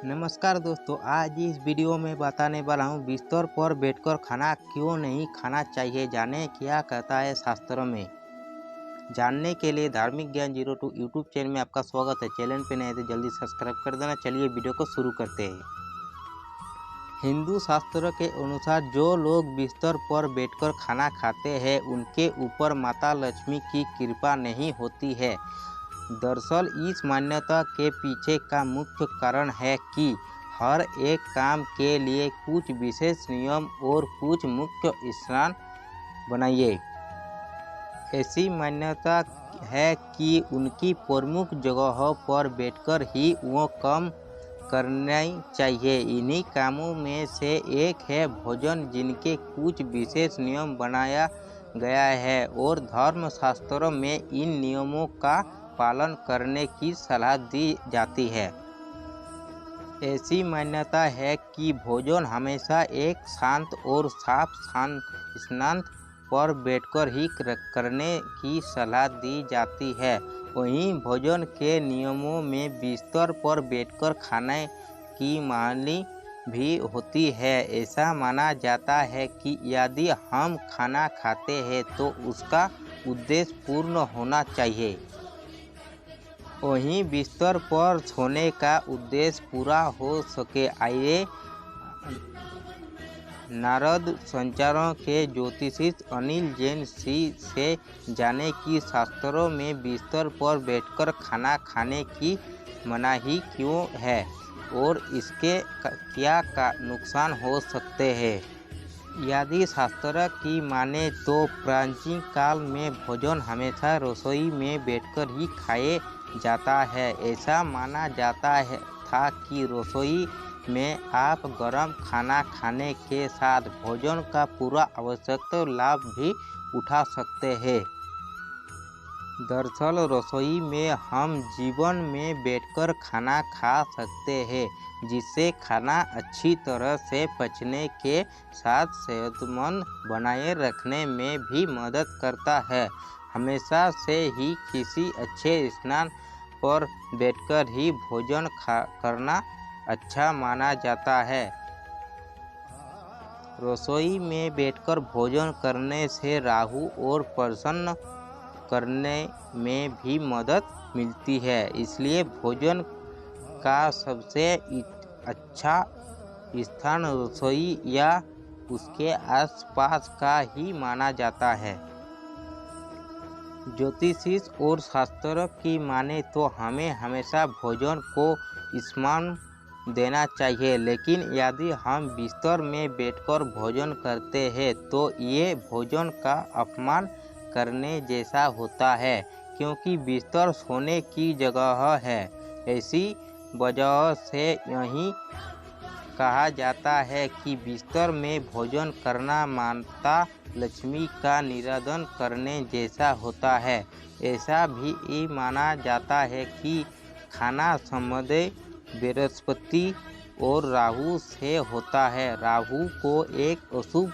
नमस्कार दोस्तों, आज इस वीडियो में बताने वाला हूँ बिस्तर पर बैठकर खाना क्यों नहीं खाना चाहिए। जाने क्या कहता है शास्त्रों में। जानने के लिए धार्मिक ज्ञान 02 यूट्यूब चैनल में आपका स्वागत है। चैनल पे नए तो जल्दी सब्सक्राइब कर देना। चलिए वीडियो को शुरू करते हैं। हिंदू शास्त्रों के अनुसार जो लोग बिस्तर पर बैठकर खाना खाते हैं उनके ऊपर माता लक्ष्मी की कृपा नहीं होती है। दरअसल इस मान्यता के पीछे का मुख्य कारण है कि हर एक काम के लिए कुछ विशेष नियम और कुछ मुख्य स्नान बनाइए। ऐसी मान्यता है कि उनकी प्रमुख जगहों पर बैठकर ही वो काम करना चाहिए। इन्हीं कामों में से एक है भोजन, जिनके कुछ विशेष नियम बनाया गया है और धर्मशास्त्रों में इन नियमों का पालन करने की सलाह दी जाती है। ऐसी मान्यता है कि भोजन हमेशा एक शांत और साफ स्थान पर बैठकर ही करने की सलाह दी जाती है। वहीं भोजन के नियमों में बिस्तर पर बैठकर खाने की मानी भी होती है। ऐसा माना जाता है कि यदि हम खाना खाते हैं तो उसका उद्देश्य पूर्ण होना चाहिए। वहीं बिस्तर पर सोने का उद्देश्य पूरा हो सके। आइए नारद संचारों के ज्योतिषी अनिल जैन से जाने कि शास्त्रों में बिस्तर पर बैठकर खाना खाने की मनाही क्यों है और इसके क्या नुकसान हो सकते हैं। यदि शास्त्र की माने तो प्राचीन काल में भोजन हमेशा रसोई में बैठकर ही खाए जाता है। ऐसा माना जाता था कि रसोई में आप गर्म खाना खाने के साथ भोजन का पूरा आवश्यक लाभ भी उठा सकते हैं। दरअसल रसोई में हम जीवन में बैठकर खाना खा सकते हैं, जिससे खाना अच्छी तरह से पचने के साथ सेहतमंद बनाए रखने में भी मदद करता है। हमेशा से ही किसी अच्छे स्थान पर बैठकर ही भोजन करना अच्छा माना जाता है। रसोई में बैठकर भोजन करने से राहु और प्रसन्न करने में भी मदद मिलती है। इसलिए भोजन का सबसे अच्छा स्थान रसोई या उसके आसपास का ही माना जाता है। ज्योतिषी और शास्त्र की माने तो हमें हमेशा भोजन को सम्मान देना चाहिए, लेकिन यदि हम बिस्तर में बैठकर भोजन करते हैं तो ये भोजन का अपमान करने जैसा होता है, क्योंकि बिस्तर सोने की जगह है। ऐसी वजह से यही कहा जाता है कि बिस्तर में भोजन करना माता लक्ष्मी का निवेदन करने जैसा होता है। ऐसा भी माना जाता है कि खाना संबंध बृहस्पति और राहु से होता है। राहु को एक अशुभ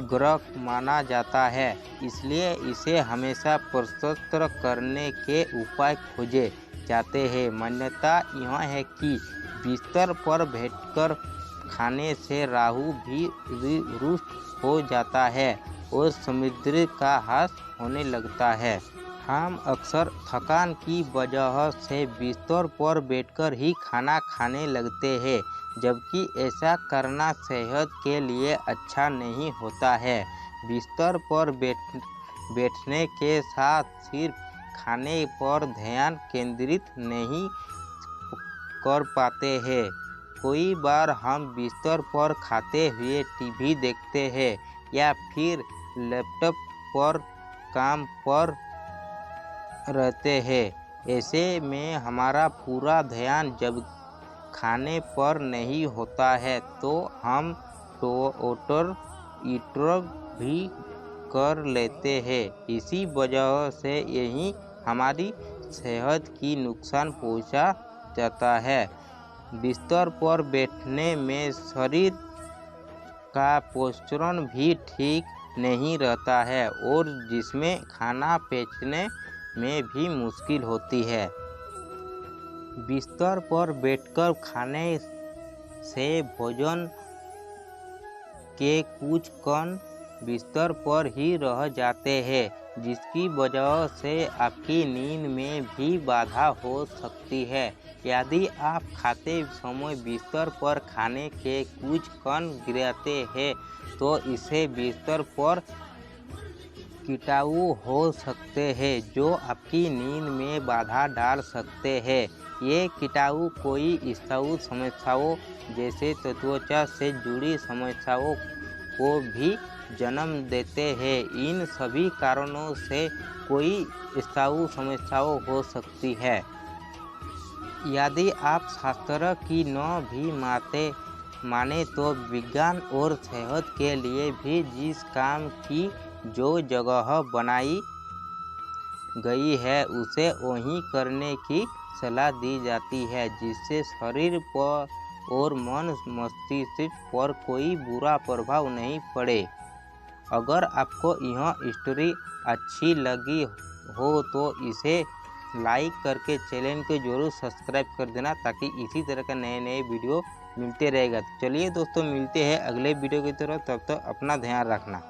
ग्रह माना जाता है, इसलिए इसे हमेशा परास्त करने के उपाय खोजे जाते हैं। मान्यता यह है कि बिस्तर पर बैठकर खाने से राहु भी रुष्ट हो जाता है और समृद्धि का ह्रास होने लगता है। हम अक्सर थकान की वजह से बिस्तर पर बैठकर ही खाना खाने लगते हैं, जबकि ऐसा करना सेहत के लिए अच्छा नहीं होता है। बिस्तर पर बैठने के साथ सिर्फ खाने पर ध्यान केंद्रित नहीं कर पाते हैं। कई बार हम बिस्तर पर खाते हुए टीवी देखते हैं या फिर लैपटॉप पर काम पर रहते हैं। ऐसे में हमारा पूरा ध्यान जब खाने पर नहीं होता है तो हम टोटर ईटर भी कर लेते हैं। इसी वजह से यही हमारी सेहत की नुकसान पहुंचा जाता है। बिस्तर पर बैठने में शरीर का पोस्चर भी ठीक नहीं रहता है और जिसमें खाना पचने में भी मुश्किल होती है। बिस्तर पर बैठकर खाने से भोजन के कुछ कण बिस्तर पर ही रह जाते हैं, जिसकी वजह से आपकी नींद में भी बाधा हो सकती है। यदि आप खाते समय बिस्तर पर खाने के कुछ कण गिराते हैं तो इससे बिस्तर पर कीटाणु हो सकते हैं जो आपकी नींद में बाधा डाल सकते हैं। ये कीटाणु कोई स्थायी समस्याओं जैसे त्वचा से जुड़ी समस्याओं को भी जन्म देते हैं। इन सभी कारणों से कोई स्थायी समस्याओं हो सकती है। यदि आप शास्त्र की न भी माने तो विज्ञान और सेहत के लिए भी जिस काम की जो जगह बनाई गई है उसे वही करने की सलाह दी जाती है, जिससे शरीर पर और मन मस्तिष्क पर कोई बुरा प्रभाव नहीं पड़े। अगर आपको यह स्टोरी अच्छी लगी हो तो इसे लाइक करके चैनल को जरूर सब्सक्राइब कर देना, ताकि इसी तरह का नए वीडियो मिलते रहेगा। तो चलिए दोस्तों, मिलते हैं अगले वीडियो की तरफ। तब तक अपना ध्यान रखना।